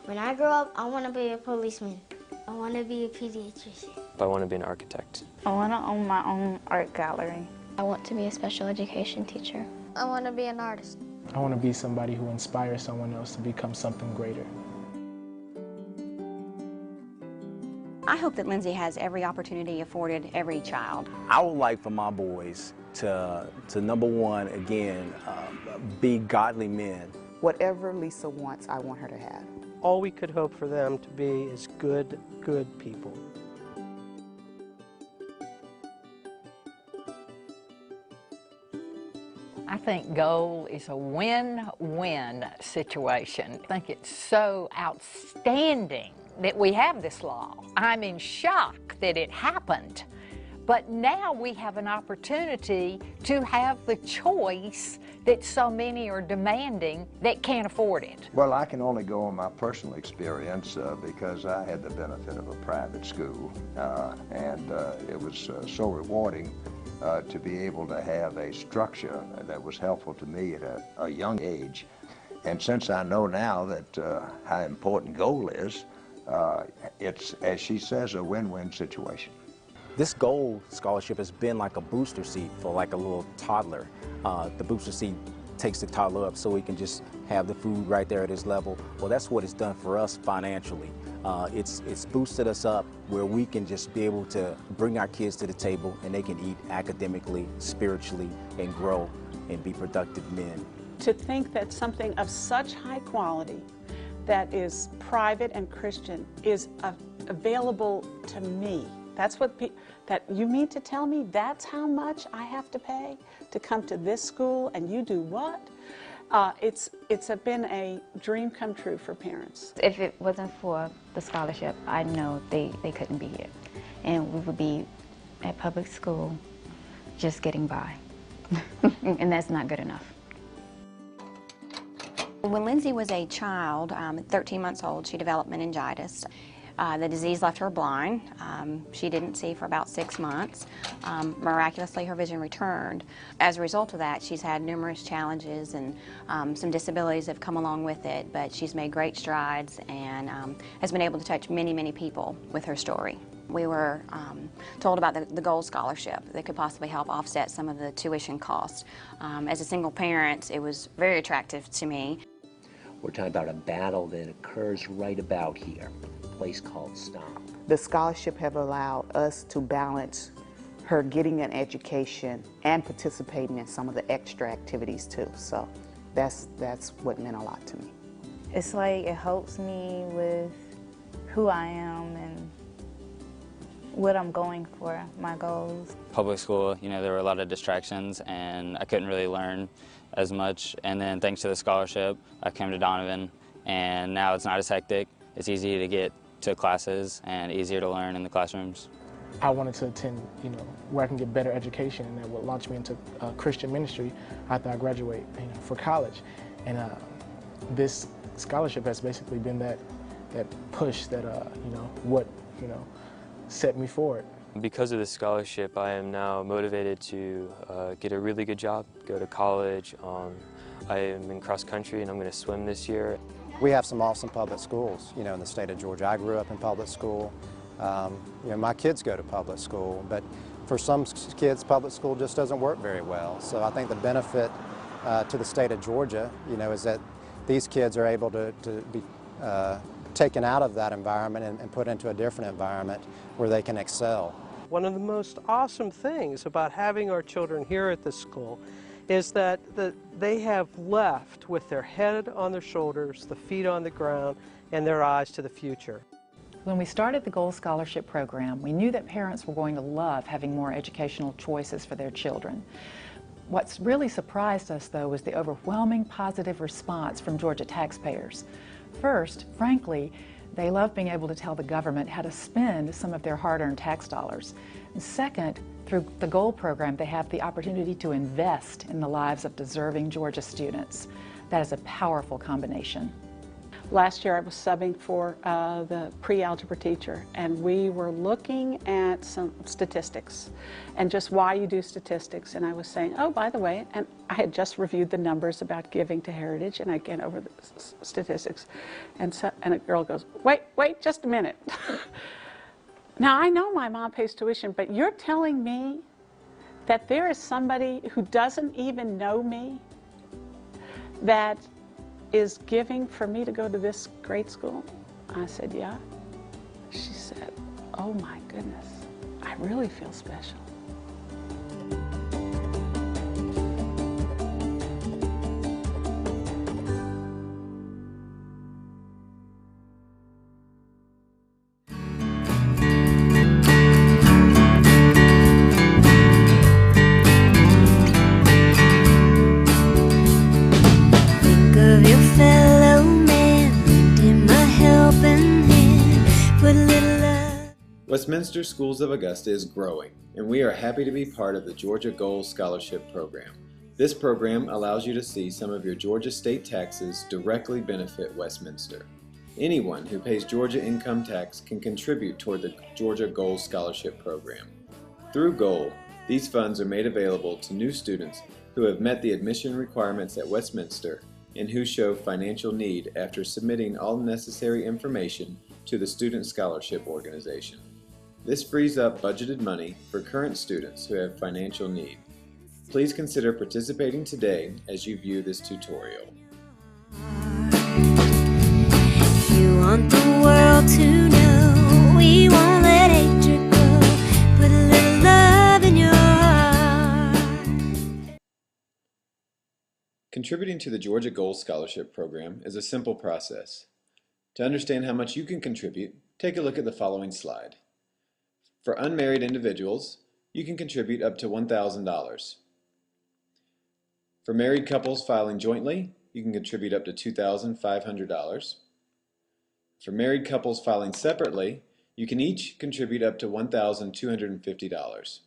When I grow up, I want to be a policeman. I want to be a pediatrician. I want to be an architect. I want to own my own art gallery. I want to be a special education teacher. I want to be an artist. I want to be somebody who inspires someone else to become something greater. I hope that Lindsay has every opportunity afforded every child. I would like for my boys to number one, again, be godly men. Whatever Lisa wants, I want her to have. All we could hope for them to be is good people. I think GOAL is a win-win situation. I think it's so outstanding that we have this law. I'm in shock that it happened, but now we have an opportunity to have the choice that so many are demanding that can't afford it. Well, I can only go on my personal experience because I had the benefit of a private school, and it was so rewarding to be able to have a structure that was helpful to me at a young age. And since I know now that how important GOAL is, it's, as she says, a win-win situation. This GOAL scholarship has been like a booster seat for like a little toddler. The booster seat takes the toddler up so he can just have the food right there at his level. Well, that's what it's done for us financially. It's boosted us up where we can just be able to bring our kids to the table and they can eat academically, spiritually, and grow and be productive men. To think that something of such high quality that is private and Christian is available to me. That's what that you mean to tell me that's how much I have to pay to come to this school, and you do what? It's been a dream come true for parents. If it wasn't for the scholarship, I know they couldn't be here. And we would be at public school just getting by. And that's not good enough. When Lindsay was a child, 13 months old, she developed meningitis. The disease left her blind. She didn't see for about 6 months. Miraculously, her vision returned. As a result of that, she's had numerous challenges, and some disabilities have come along with it, but she's made great strides and has been able to touch many, many people with her story. We were told about the GOAL scholarship that could possibly help offset some of the tuition costs. As a single parent, it was very attractive to me. We're talking about a battle that occurs right about here, a place called Stomp. The scholarship have allowed us to balance her getting an education and participating in some of the extra activities too. So that's what meant a lot to me. It's like it helps me with who I am and what I'm going for, my goals. Public school, you know, there were a lot of distractions and I couldn't really learn as much. And then thanks to the scholarship, I came to Donovan, and now it's not as hectic. It's easy to get to classes and easier to learn in the classrooms. I wanted to attend, you know, where I can get better education, and that would launch me into Christian ministry after I graduate, you know, for college. And this scholarship has basically been that push that, you know, what, you know, set me forward. Because of this scholarship, I am now motivated to get a really good job, go to college. I am in cross country and I'm going to swim this year. We have some awesome public schools, you know, in the state of Georgia. I grew up in public school. You know, my kids go to public school, but for some kids, public school just doesn't work very well. So I think the benefit to the state of Georgia, you know, is that these kids are able to be taken out of that environment and put into a different environment where they can excel. One of the most awesome things about having our children here at this school is that they have left with their head on their shoulders, the feet on the ground, and their eyes to the future. When we started the GOAL Scholarship Program, we knew that parents were going to love having more educational choices for their children. What's really surprised us, though, was the overwhelming positive response from Georgia taxpayers. First, frankly, they love being able to tell the government how to spend some of their hard-earned tax dollars. And second, through the GOAL program, they have the opportunity to invest in the lives of deserving Georgia students. That is a powerful combination. Last year I was subbing for the pre-algebra teacher, and we were looking at some statistics and just why you do statistics. And I was saying, oh, by the way, and I had just reviewed the numbers about giving to Heritage, and I went over the statistics. And a girl goes, wait just a minute. Now I know my mom pays tuition, but you're telling me that there is somebody who doesn't even know me that is giving for me to go to this great school? I said, yeah. She said, oh my goodness, I really feel special. Westminster Schools of Augusta is growing, and we are happy to be part of the Georgia Gold Scholarship Program. This program allows you to see some of your Georgia state taxes directly benefit Westminster. Anyone who pays Georgia income tax can contribute toward the Georgia Gold Scholarship Program. Through GOL, these funds are made available to new students who have met the admission requirements at Westminster and who show financial need after submitting all necessary information to the Student Scholarship Organization. This frees up budgeted money for current students who have financial need. Please consider participating today as you view this tutorial. You want the world to know we won't let hatred grow. Put a little love in your heart. Contributing to the Georgia Gold Scholarship Program is a simple process. To understand how much you can contribute, take a look at the following slide. For unmarried individuals, you can contribute up to $1,000. For married couples filing jointly, you can contribute up to $2,500. For married couples filing separately, you can each contribute up to $1,250.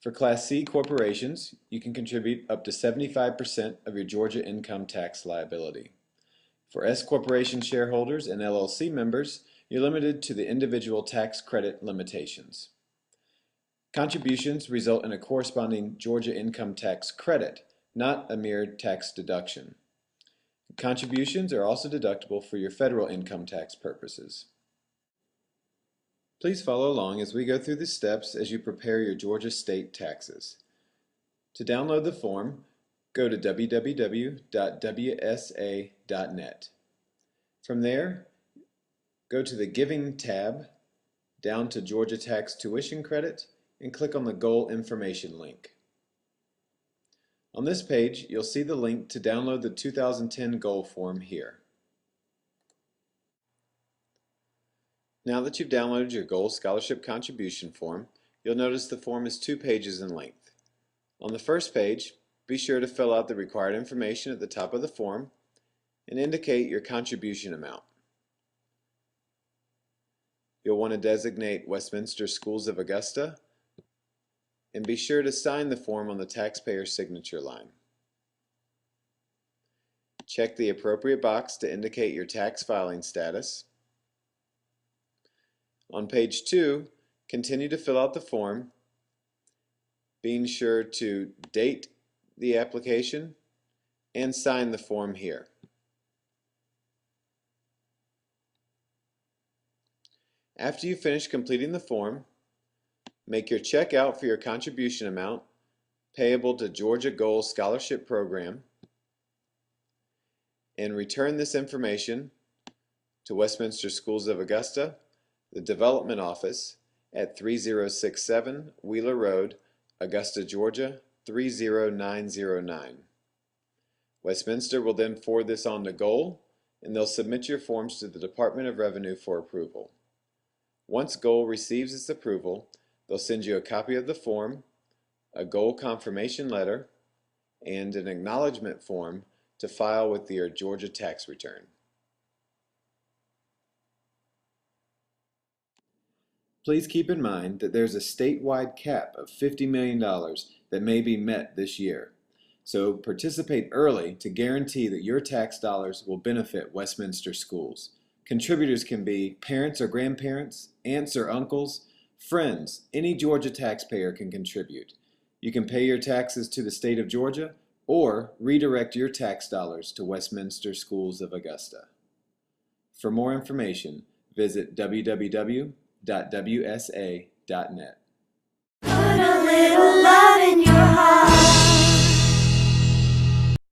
For Class C corporations, you can contribute up to 75% of your Georgia income tax liability. For S corporation shareholders and LLC members, you're limited to the individual tax credit limitations. Contributions result in a corresponding Georgia income tax credit, not a mere tax deduction. Contributions are also deductible for your federal income tax purposes. Please follow along as we go through the steps as you prepare your Georgia state taxes. To download the form, go to www.wsa.net. From there, go to the Giving tab, down to Georgia Tax Tuition Credit, and click on the GOL Information link. On this page, you'll see the link to download the 2010 GOL form here. Now that you've downloaded your GOL Scholarship Contribution form, you'll notice the form is 2 pages in length. On the first page, be sure to fill out the required information at the top of the form and indicate your contribution amount. You'll want to designate Westminster Schools of Augusta and be sure to sign the form on the taxpayer signature line. Check the appropriate box to indicate your tax filing status. On page 2, continue to fill out the form, being sure to date the application and sign the form here. After you finish completing the form, make your check out for your contribution amount payable to Georgia Goal Scholarship Program and return this information to Westminster Schools of Augusta, the Development Office at 3067 Wheeler Road, Augusta, Georgia 30909. Westminster will then forward this on to GOL and they'll submit your forms to the Department of Revenue for approval. Once GOL receives its approval, they'll send you a copy of the form, a GOL confirmation letter, and an acknowledgement form to file with your Georgia tax return. Please keep in mind that there's a statewide cap of $50 million that may be met this year. So participate early to guarantee that your tax dollars will benefit Westminster schools. Contributors can be parents or grandparents, aunts or uncles, friends. Any Georgia taxpayer can contribute. You can pay your taxes to the state of Georgia or redirect your tax dollars to Westminster Schools of Augusta. For more information, visit www.wsa.net. Put a little love